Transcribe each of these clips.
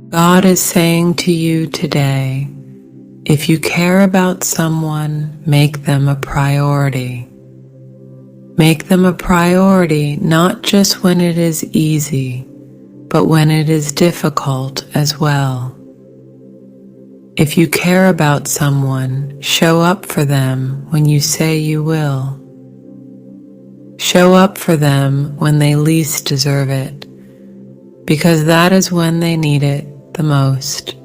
God is saying to you today, if you care about someone, make them a priority. Make them a priority not just when it is easy, but when it is difficult as well. If you care about someone, show up for them when you say you will. Show up for them when they least deserve it, because that is when they need it the most.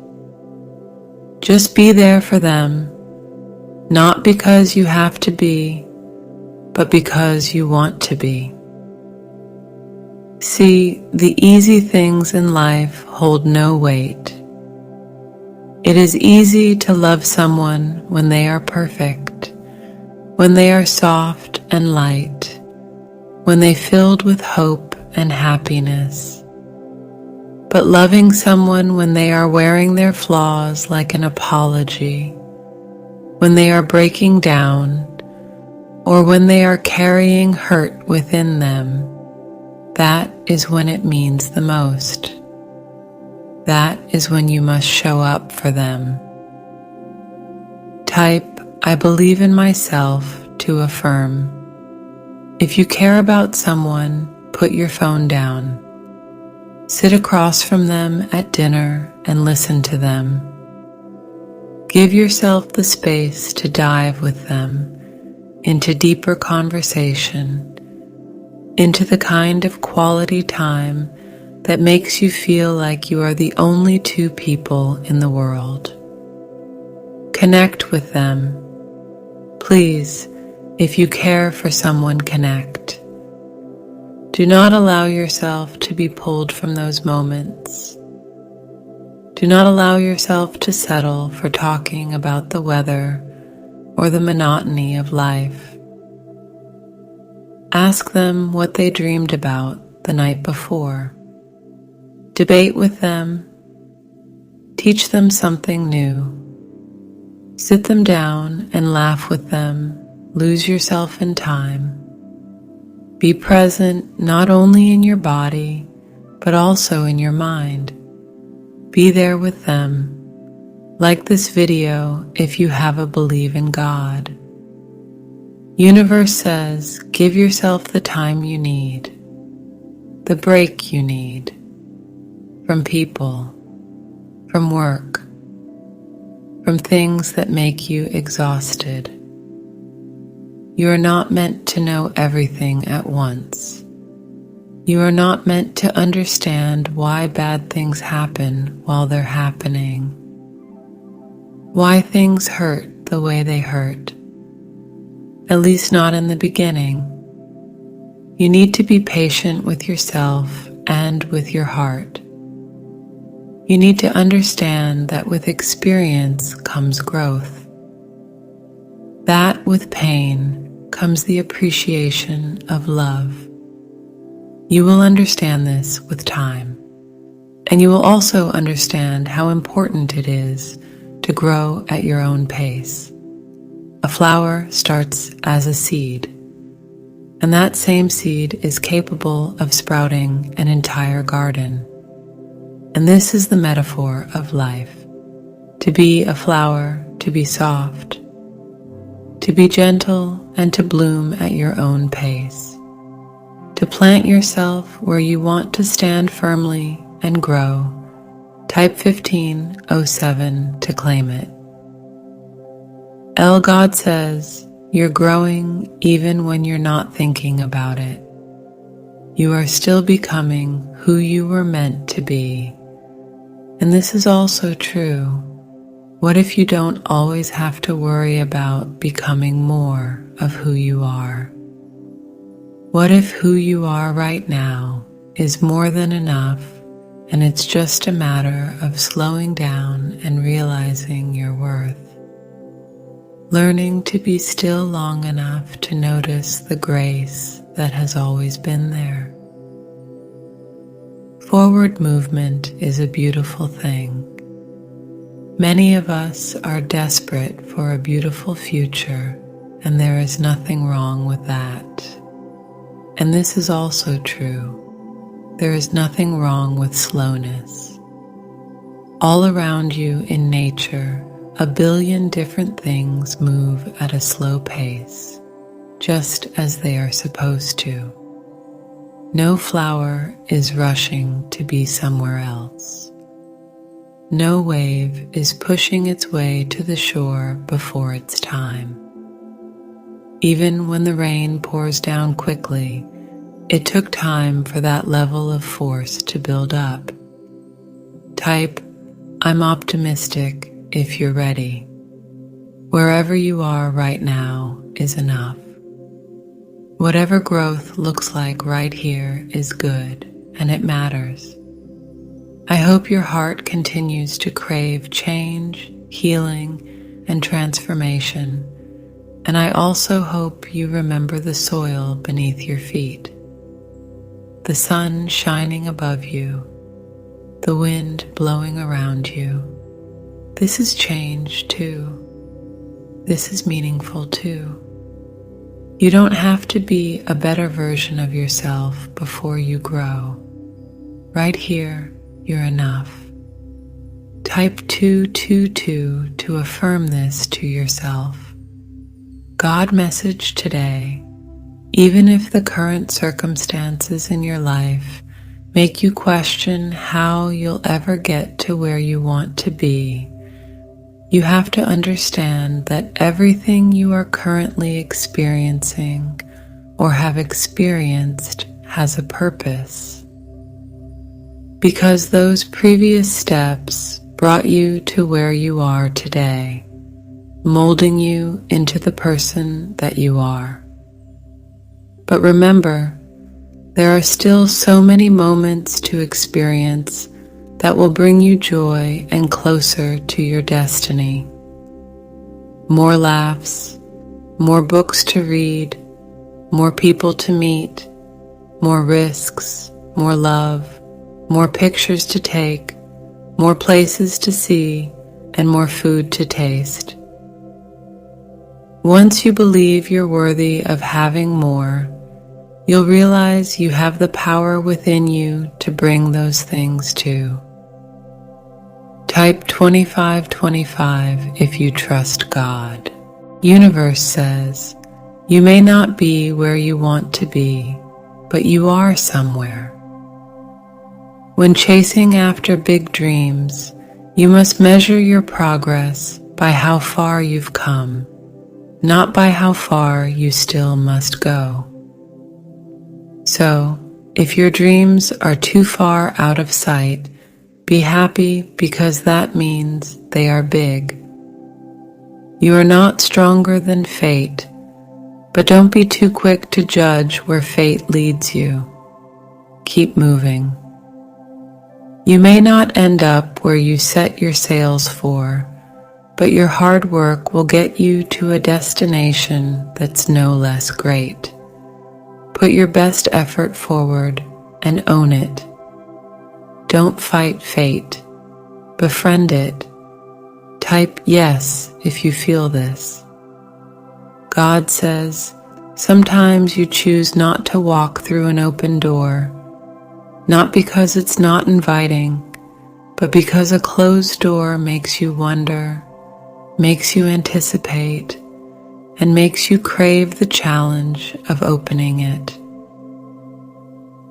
Just be there for them, not because you have to be, but because you want to be. See, the easy things in life hold no weight. It is easy to love someone when they are perfect, when they are soft and light, when they filled with hope and happiness. But loving someone when they are wearing their flaws like an apology, when they are breaking down, or when they are carrying hurt within them, that is when it means the most. That is when you must show up for them. Type, I believe in myself to affirm. If you care about someone, put your phone down. Sit across from them at dinner and listen to them. Give yourself the space to dive with them into deeper conversation, into the kind of quality time that makes you feel like you are the only two people in the world. Connect with them. Please, if you care for someone, connect. Do not allow yourself to be pulled from those moments. Do not allow yourself to settle for talking about the weather or the monotony of life. Ask them what they dreamed about the night before. Debate with them. Teach them something new. Sit them down and laugh with them. Lose yourself in time. Be present not only in your body, but also in your mind. Be there with them. Like this video if you have a believe in God. Universe says, give yourself the time you need, the break you need. From people, from work, from things that make you exhausted. You are not meant to know everything at once. You are not meant to understand why bad things happen while they're happening. Why things hurt the way they hurt. At least not in the beginning. You need to be patient with yourself and with your heart. You need to understand that with experience comes growth. That with pain comes the appreciation of love. You will understand this with time, and you will also understand how important it is to grow at your own pace. A flower starts as a seed, and that same seed is capable of sprouting an entire garden. And this is the metaphor of life. To be a flower, to be soft, to be gentle, and to bloom at your own pace. To plant yourself where you want to stand firmly and grow. Type 1507 to claim it. God says, you're growing even when you're not thinking about it. You are still becoming who you were meant to be. And this is also true. What if you don't always have to worry about becoming more of who you are? What if who you are right now is more than enough, and it's just a matter of slowing down and realizing your worth? Learning to be still long enough to notice the grace that has always been there. Forward movement is a beautiful thing. Many of us are desperate for a beautiful future, and there is nothing wrong with that. And this is also true. There is nothing wrong with slowness. All around you in nature, a billion different things move at a slow pace, just as they are supposed to. No flower is rushing to be somewhere else. No wave is pushing its way to the shore before its time. Even when the rain pours down quickly, it took time for that level of force to build up. Type, "I'm optimistic" if you're ready. Wherever you are right now is enough. Whatever growth looks like right here is good, and it matters. I hope your heart continues to crave change, healing, and transformation, and I also hope you remember the soil beneath your feet, the sun shining above you, the wind blowing around you. This is change too. This is meaningful too. You don't have to be a better version of yourself before you grow. Right here, you're enough. Type 222 to affirm this to yourself. God message today. Even if the current circumstances in your life make you question how you'll ever get to where you want to be, you have to understand that everything you are currently experiencing or have experienced has a purpose. Because those previous steps brought you to where you are today, molding you into the person that you are. But remember, there are still so many moments to experience that will bring you joy and closer to your destiny. More laughs, more books to read, more people to meet, more risks, more love, more pictures to take, more places to see, and more food to taste. Once you believe you're worthy of having more, you'll realize you have the power within you to bring those things too. Type 2525 if you trust God. Universe says, you may not be where you want to be, but you are somewhere. When chasing after big dreams, you must measure your progress by how far you've come, not by how far you still must go. So, if your dreams are too far out of sight, be happy because that means they are big. You are not stronger than fate, but don't be too quick to judge where fate leads you. Keep moving. You may not end up where you set your sails for, but your hard work will get you to a destination that's no less great. Put your best effort forward and own it. Don't fight fate. Befriend it. Type yes if you feel this. God says, sometimes you choose not to walk through an open door, not because it's not inviting, but because a closed door makes you wonder, makes you anticipate, and makes you crave the challenge of opening it.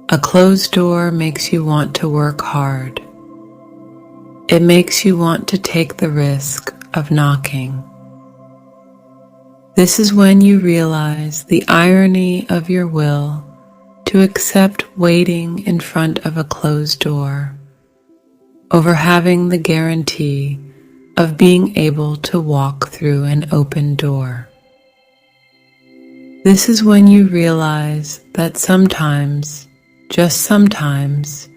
A closed door makes you want to work hard. It makes you want to take the risk of knocking. This is when you realize the irony of your will to accept waiting in front of a closed door over having the guarantee of being able to walk through an open door. This is when you realize that sometimes, just sometimes,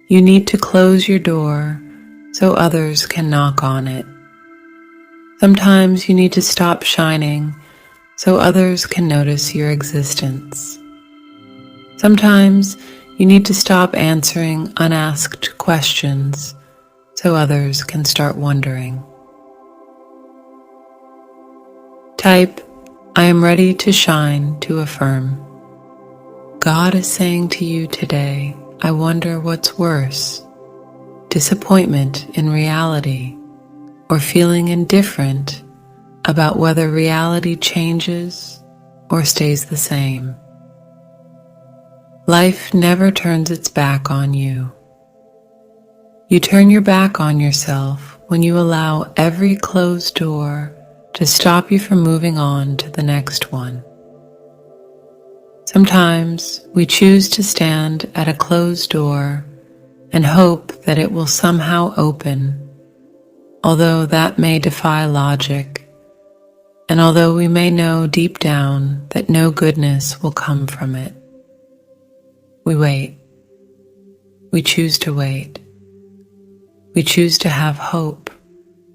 you need to close your door so others can knock on it. Sometimes you need to stop shining so others can notice your existence. Sometimes you need to stop answering unasked questions so others can start wondering. Type, I am ready to shine to affirm. God is saying to you today, I wonder what's worse. disappointment in reality, or feeling indifferent about whether reality changes or stays the same. Life never turns its back on you. You turn your back on yourself when you allow every closed door to stop you from moving on to the next one. Sometimes we choose to stand at a closed door and hope that it will somehow open, although that may defy logic, and although we may know deep down that no goodness will come from it. We wait. We choose to wait. We choose to have hope,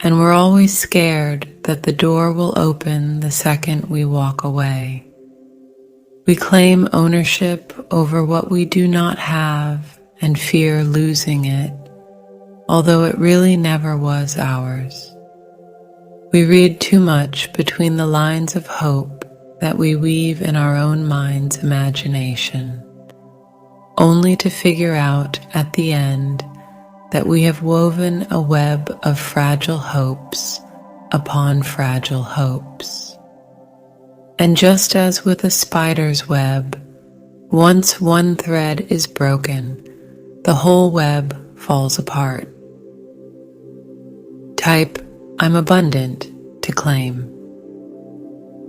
and we're always scared that the door will open the second we walk away. We claim ownership over what we do not have and fear losing it, although it really never was ours. We read too much between the lines of hope that we weave in our own mind's imagination, only to figure out at the end that we have woven a web of fragile hopes upon fragile hopes. And just as with a spider's web, once one thread is broken, the whole web falls apart. Type, "I'm abundant," to claim.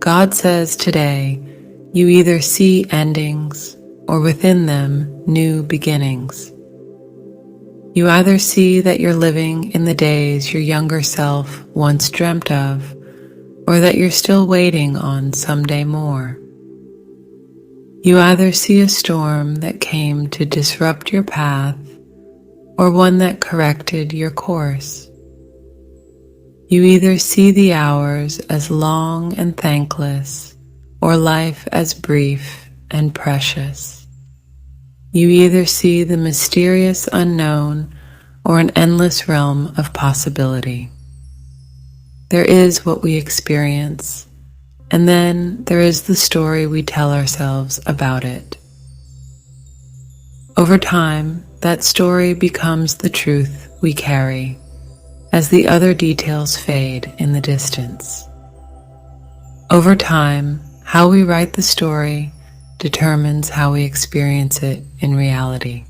God says today, you either see endings or within them new beginnings. You either see that you're living in the days your younger self once dreamt of, or that you're still waiting on someday more. You either see a storm that came to disrupt your path, or one that corrected your course. You either see the hours as long and thankless, or life as brief and precious. You either see the mysterious unknown or an endless realm of possibility. There is what we experience, and then there is the story we tell ourselves about it. Over time, that story becomes the truth we carry, as the other details fade in the distance. Over time, how we write the story determines how we experience it in reality.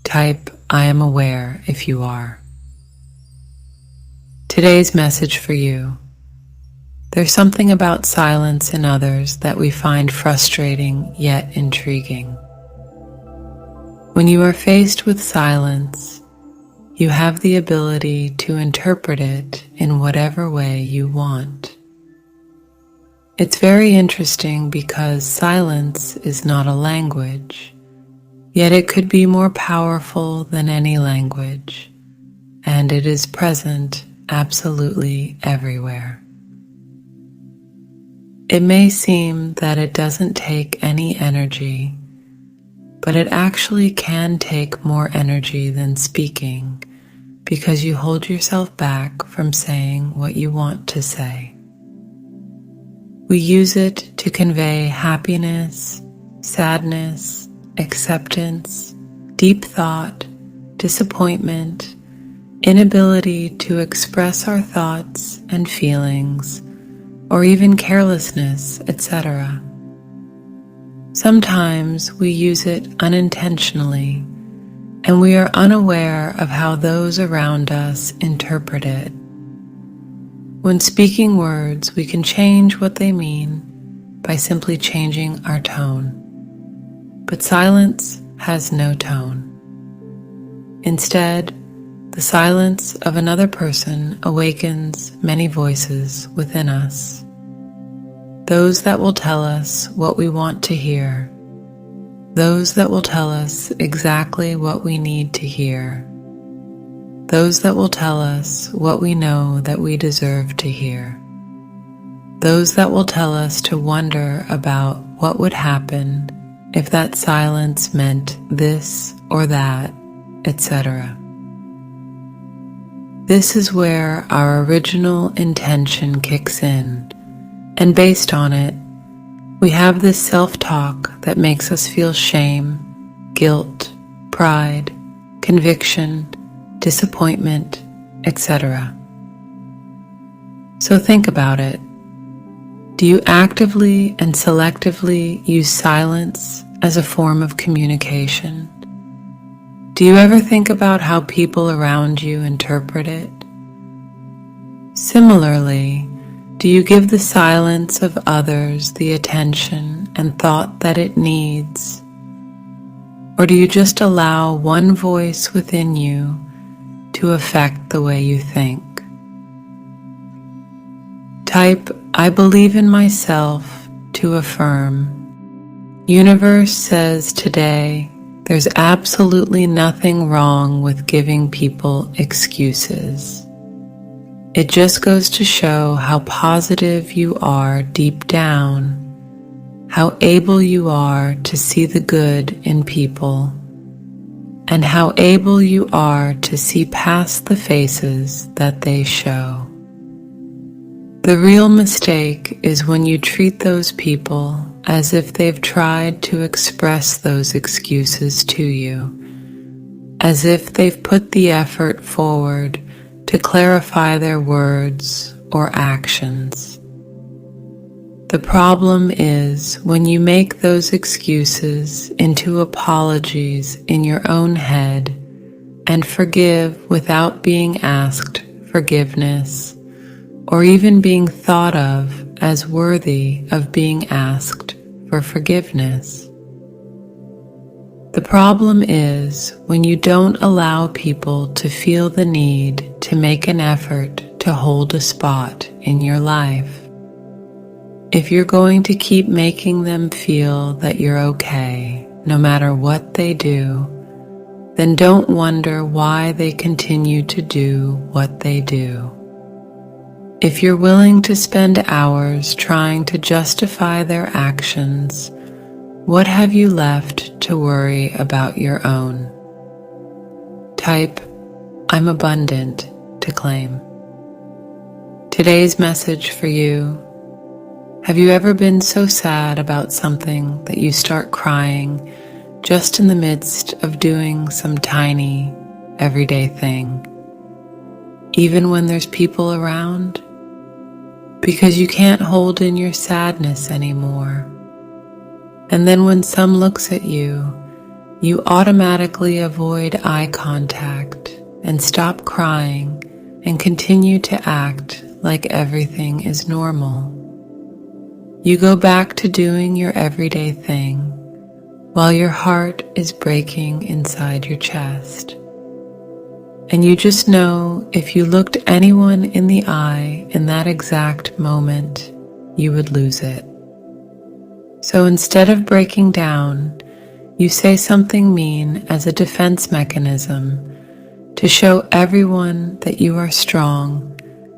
Type, "I am aware," if you are. Today's message for you. There's something about silence in others that we find frustrating yet intriguing. When you are faced with silence, you have the ability to interpret it in whatever way you want. It's very interesting because silence is not a language, yet it could be more powerful than any language, and it is present absolutely everywhere. It may seem that it doesn't take any energy, but it actually can take more energy than speaking because you hold yourself back from saying what you want to say. We use it to convey happiness, sadness, acceptance, deep thought, disappointment, inability to express our thoughts and feelings, or even carelessness, etc. Sometimes we use it unintentionally, and we are unaware of how those around us interpret it. When speaking words, we can change what they mean by simply changing our tone. But silence has no tone. Instead, the silence of another person awakens many voices within us. Those that will tell us what we want to hear. Those that will tell us exactly what we need to hear. Those that will tell us what we know that we deserve to hear. Those that will tell us to wonder about what would happen if that silence meant this or that, etc. This is where our original intention kicks in, and based on it, we have this self-talk that makes us feel shame, guilt, pride, conviction, disappointment, etc. So think about it. Do you actively and selectively use silence as a form of communication? Do you ever think about how people around you interpret it? Similarly, do you give the silence of others the attention and thought that it needs? Or do you just allow one voice within you to affect the way you think? Type, "I believe in myself," to affirm. Universe says today, there's absolutely nothing wrong with giving people excuses. It just goes to show how positive you are deep down, how able you are to see the good in people, and how able you are to see past the faces that they show. The real mistake is when you treat those people as if they've tried to express those excuses to you, as if they've put the effort forward to clarify their words or actions. The problem is when you make those excuses into apologies in your own head and forgive without being asked forgiveness, or even being thought of as worthy of being asked for forgiveness. The problem is when you don't allow people to feel the need to make an effort to hold a spot in your life. If you're going to keep making them feel that you're okay, no matter what they do, then don't wonder why they continue to do what they do. If you're willing to spend hours trying to justify their actions, what have you left to worry about your own? Type, "I'm abundant," to claim. Today's message for you: have you ever been so sad about something that you start crying just in the midst of doing some tiny, everyday thing, even when there's people around? Because you can't hold in your sadness anymore. And then when some looks at you, you automatically avoid eye contact and stop crying and continue to act like everything is normal. You go back to doing your everyday thing while your heart is breaking inside your chest. And you just know if you looked anyone in the eye in that exact moment, you would lose it. So instead of breaking down, you say something mean as a defense mechanism to show everyone that you are strong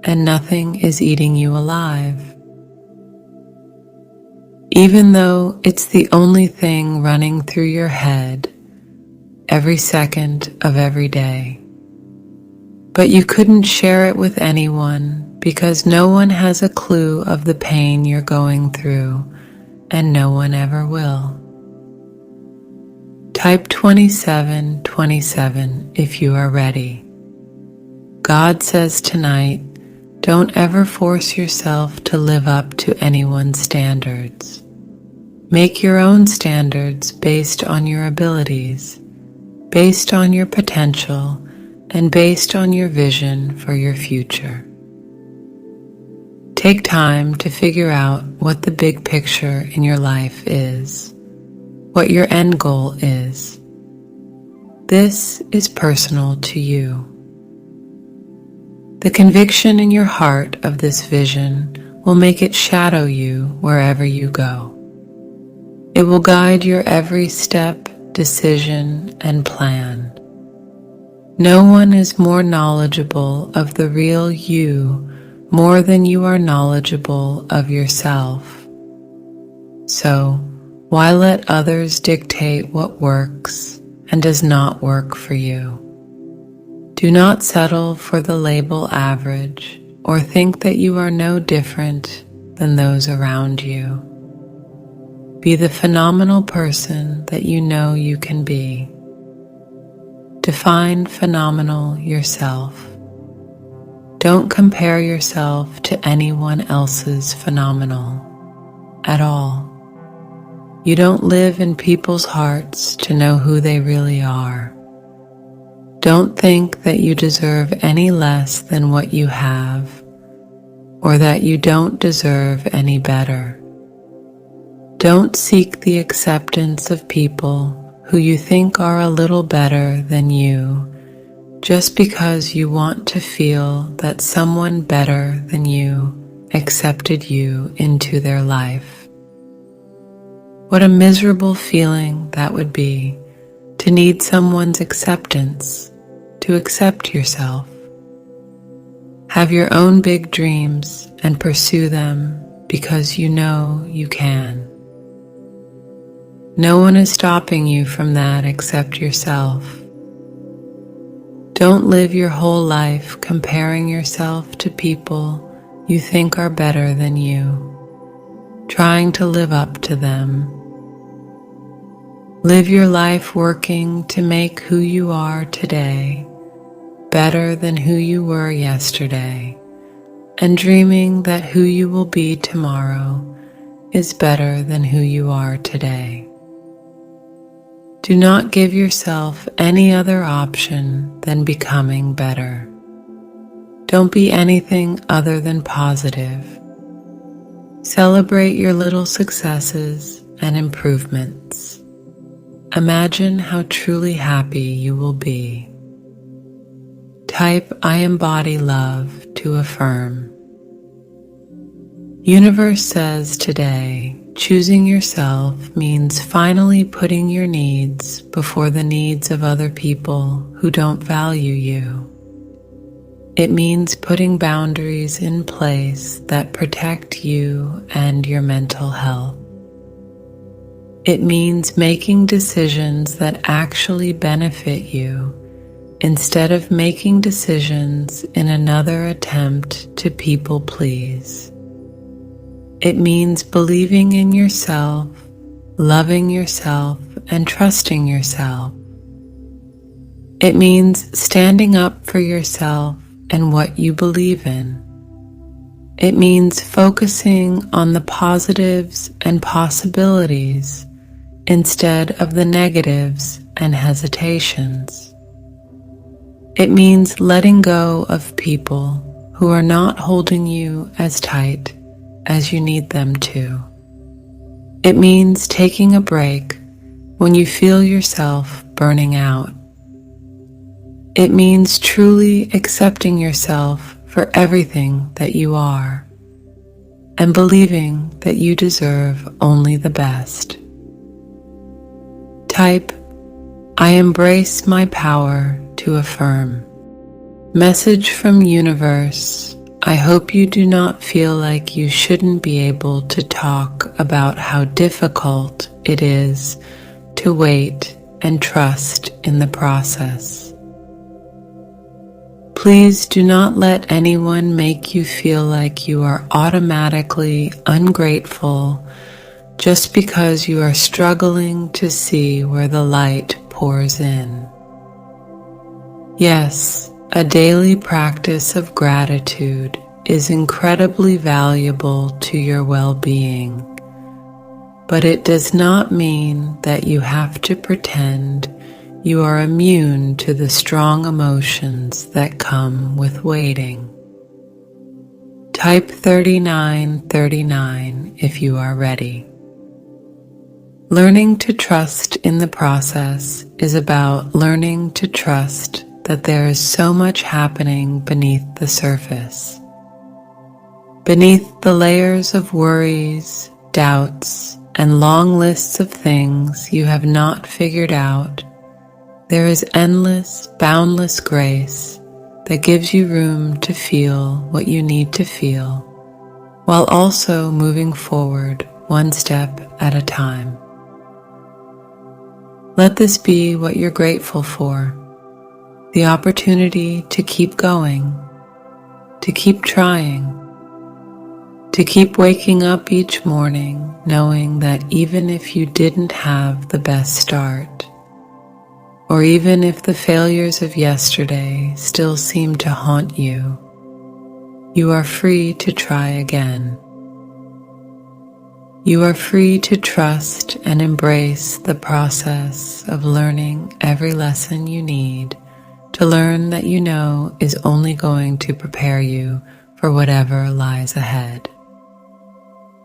and nothing is eating you alive. Even though it's the only thing running through your head every second of every day. But you couldn't share it with anyone because no one has a clue of the pain you're going through, and no one ever will. Type 2727 if you are ready. God says tonight, don't ever force yourself to live up to anyone's standards. Make your own standards based on your abilities, based on your potential, and based on your vision for your future. Take time to figure out what the big picture in your life is, what your end goal is. This is personal to you. The conviction in your heart of this vision will make it shadow you wherever you go. It will guide your every step, decision, and plan. No one is more knowledgeable of the real you more than you are knowledgeable of yourself. So, why let others dictate what works and does not work for you? Do not settle for the label average or think that you are no different than those around you. Be the phenomenal person that you know you can be. define phenomenal yourself. Don't compare yourself to anyone else's phenomenal at all. You don't live in people's hearts to know who they really are. Don't think that you deserve any less than what you have, or that you don't deserve any better. Don't seek the acceptance of people who you think are a little better than you just because you want to feel that someone better than you accepted you into their life. What a miserable feeling that would be, to need someone's acceptance, to accept yourself. Have your own big dreams and pursue them because you know you can. No one is stopping you from that except yourself. Don't live your whole life comparing yourself to people you think are better than you, trying to live up to them. Live your life working to make who you are today better than who you were yesterday, and dreaming that who you will be tomorrow is better than who you are today. Do not give yourself any other option than becoming better. Don't be anything other than positive. Celebrate your little successes and improvements. Imagine how truly happy you will be. Type "I embody love" to affirm. Universe says today, choosing yourself means finally putting your needs before the needs of other people who don't value you. It means putting boundaries in place that protect you and your mental health. It means making decisions that actually benefit you instead of making decisions in another attempt to people please. It means believing in yourself, loving yourself, and trusting yourself. It means standing up for yourself and what you believe in. It means focusing on the positives and possibilities instead of the negatives and hesitations. It means letting go of people who are not holding you as tight as you need them to. It means taking a break when you feel yourself burning out. It means truly accepting yourself for everything that you are and believing that you deserve only the best. Type "I embrace my power" to affirm. Message from Universe: I hope you do not feel like you shouldn't be able to talk about how difficult it is to wait and trust in the process. Please do not let anyone make you feel like you are automatically ungrateful just because you are struggling to see where the light pours in. Yes, a daily practice of gratitude is incredibly valuable to your well-being, but it does not mean that you have to pretend you are immune to the strong emotions that come with waiting. Type 3939 if you are ready. Learning to trust in the process is about learning to trust that there is so much happening beneath the surface. Beneath the layers of worries, doubts, and long lists of things you have not figured out, there is endless, boundless grace that gives you room to feel what you need to feel, while also moving forward one step at a time. Let this be what you're grateful for: the opportunity to keep going, to keep trying, to keep waking up each morning knowing that even if you didn't have the best start, or even if the failures of yesterday still seem to haunt you, you are free to try again. You are free to trust and embrace the process of learning every lesson you need to learn that you know is only going to prepare you for whatever lies ahead.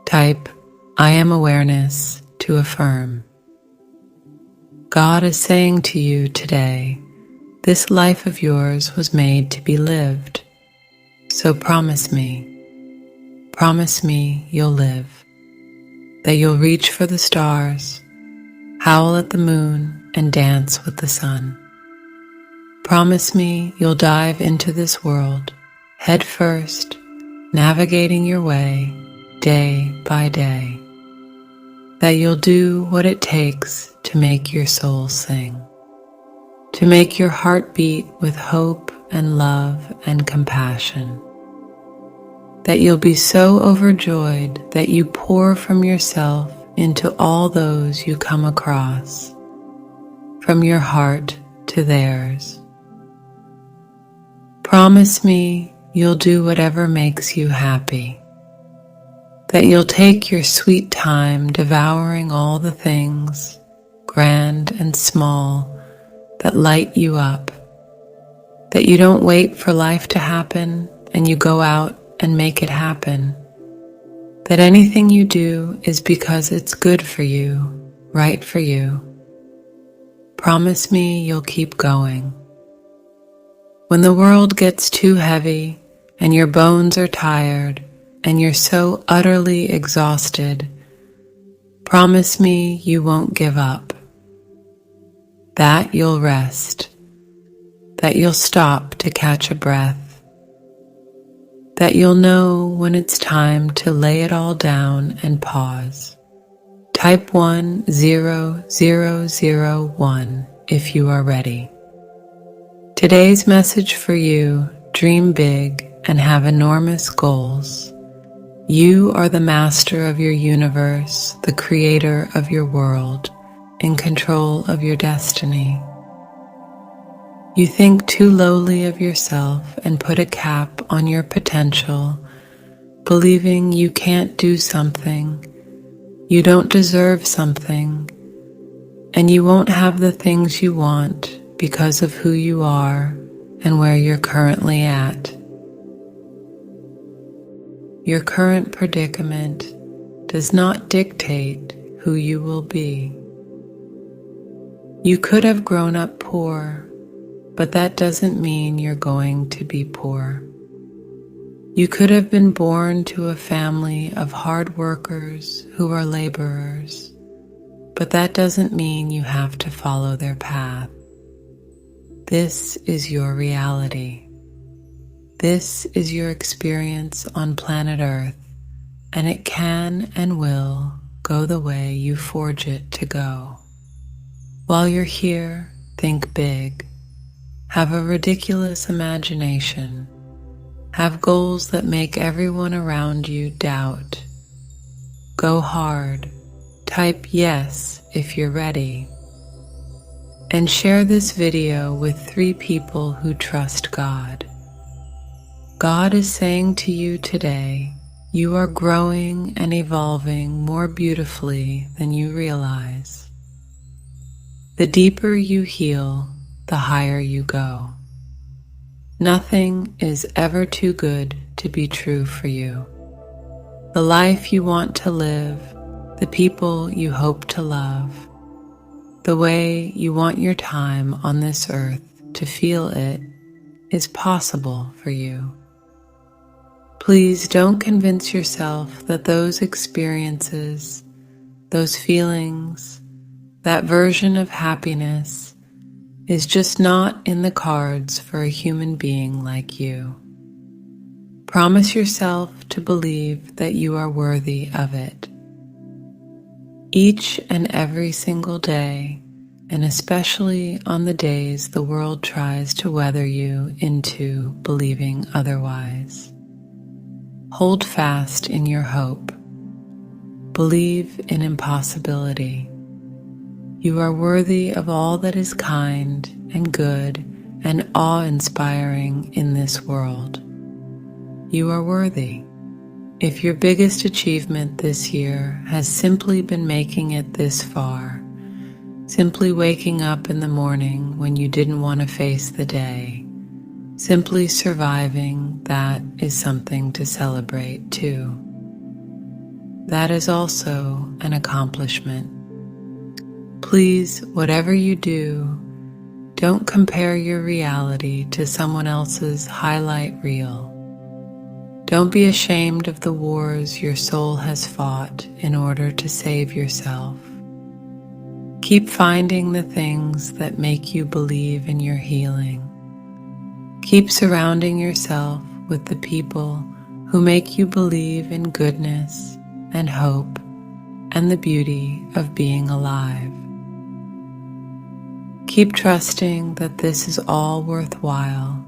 Type "I am awareness" to affirm. God is saying to you today, this life of yours was made to be lived. So promise me you'll live, that you'll reach for the stars, howl at the moon, and dance with the sun. Promise me you'll dive into this world, head first, navigating your way day by day, that you'll do what it takes to make your soul sing, to make your heart beat with hope and love and compassion, that you'll be so overjoyed that you pour from yourself into all those you come across, from your heart to theirs. Promise me you'll do whatever makes you happy, that you'll take your sweet time devouring all the things, grand and small, that light you up, that you don't wait for life to happen and you go out and make it happen, that anything you do is because it's good for you, right for you. Promise me you'll keep going. When the world gets too heavy and your bones are tired and you're so utterly exhausted, promise me you won't give up, that you'll rest, that you'll stop to catch a breath, that you'll know when it's time to lay it all down and pause. Type 10001 if you are ready. Today's message for you: dream big and have enormous goals. You are the master of your universe, the creator of your world, in control of your destiny. You think too lowly of yourself and put a cap on your potential, believing you can't do something, you don't deserve something, and you won't have the things you want because of who you are and where you're currently at. Your current predicament does not dictate who you will be. You could have grown up poor, but that doesn't mean you're going to be poor. You could have been born to a family of hard workers who are laborers, but that doesn't mean you have to follow their path. This is your reality. This is your experience on planet Earth, and it can and will go the way you forge it to go. While you're here, think big. Have a ridiculous imagination. Have goals that make everyone around you doubt. Go hard. Type yes if you're ready. And share this video with 3 people who trust God. God is saying to you today, you are growing and evolving more beautifully than you realize. The deeper you heal, the higher you go. Nothing is ever too good to be true for you. The life you want to live, the people you hope to love, the way you want your time on this earth to feel it is possible for you. Please don't convince yourself that those experiences, those feelings, that version of happiness is just not in the cards for a human being like you. Promise yourself to believe that you are worthy of it. Each and every single day, and especially on the days the world tries to weather you into believing otherwise, hold fast in your hope. Believe in impossibility. You are worthy of all that is kind and good and awe-inspiring in this world. You are worthy. If your biggest achievement this year has simply been making it this far, simply waking up in the morning when you didn't want to face the day, simply surviving, that is something to celebrate too. That is also an accomplishment. Please, whatever you do, don't compare your reality to someone else's highlight reel. Don't be ashamed of the wars your soul has fought in order to save yourself. Keep finding the things that make you believe in your healing. Keep surrounding yourself with the people who make you believe in goodness and hope and the beauty of being alive. Keep trusting that this is all worthwhile,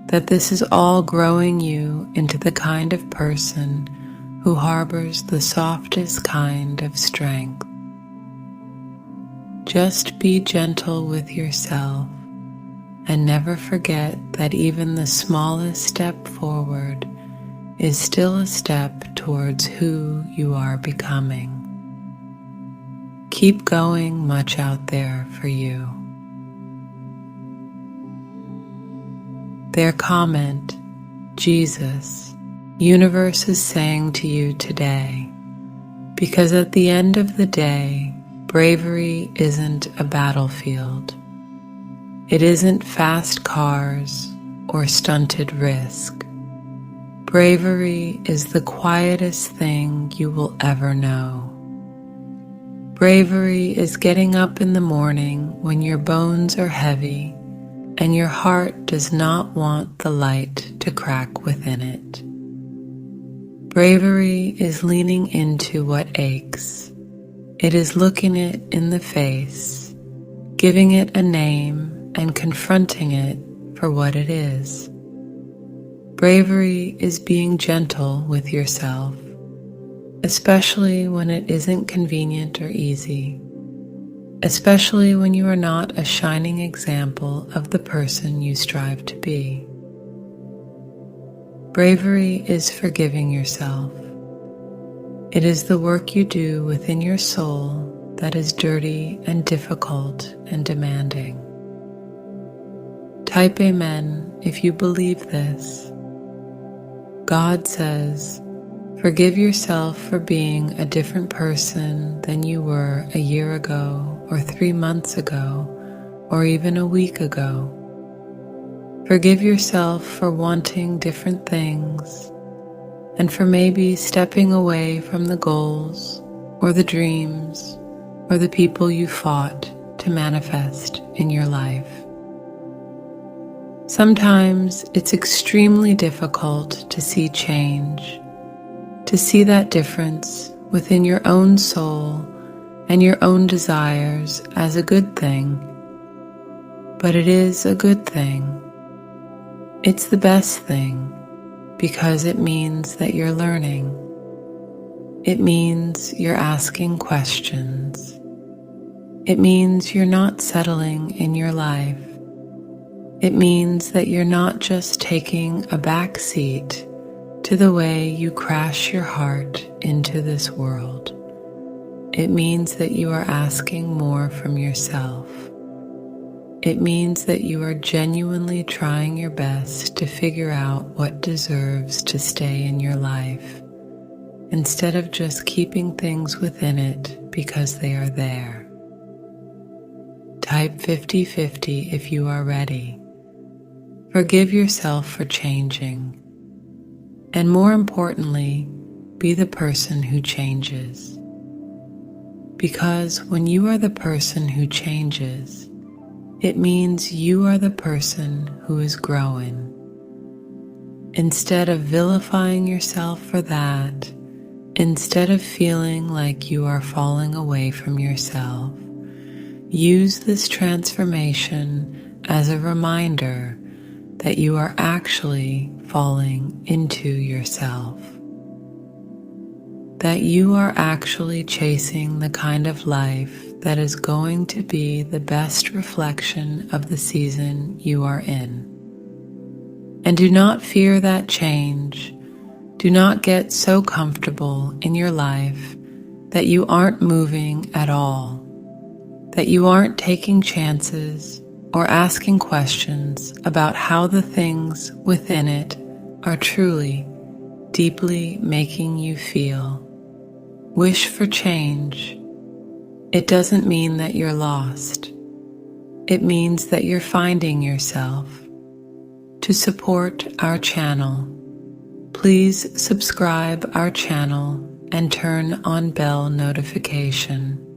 that this is all growing you into the kind of person who harbors the softest kind of strength. Just be gentle with yourself and never forget that even the smallest step forward is still a step towards who you are becoming. Keep going much out there for you. Their comment, Jesus, universe is saying to you today, because at the end of the day, bravery isn't a battlefield. It isn't fast cars or stunted risk. Bravery is the quietest thing you will ever know. Bravery is getting up in the morning when your bones are heavy and your heart does not want the light to crack within it. Bravery is leaning into what aches. It is looking it in the face, giving it a name and confronting it for what it is. Bravery is being gentle with yourself, especially when it isn't convenient or easy, especially when you are not a shining example of the person you strive to be. Bravery is forgiving yourself. It is the work you do within your soul that is dirty and difficult and demanding. Type Amen if you believe this. God says, forgive yourself for being a different person than you were a year ago, or 3 months ago, or even a week ago. Forgive yourself for wanting different things, and for maybe stepping away from the goals, or the dreams, or the people you fought to manifest in your life. Sometimes it's extremely difficult to see change, to see that difference within your own soul and your own desires as a good thing. But it is a good thing. It's the best thing because it means that you're learning. It means you're asking questions. It means you're not settling in your life. It means that you're not just taking a back seat to the way you crash your heart into this world. It means that you are asking more from yourself. It means that you are genuinely trying your best to figure out what deserves to stay in your life, instead of just keeping things within it because they are there. Type 50-50 if you are ready. Forgive yourself for changing. And more importantly, be the person who changes. Because when you are the person who changes, it means you are the person who is growing. Instead of vilifying yourself for that, instead of feeling like you are falling away from yourself, use this transformation as a reminder that you are actually falling into yourself. That you are actually chasing the kind of life that is going to be the best reflection of the season you are in. And do not fear that change. Do not get so comfortable in your life that you aren't moving at all, that you aren't taking chances or asking questions about how the things within it are truly, deeply making you feel. Wish for change. It doesn't mean that you're lost. It means that you're finding yourself. To support our channel, please subscribe our channel and turn on bell notification.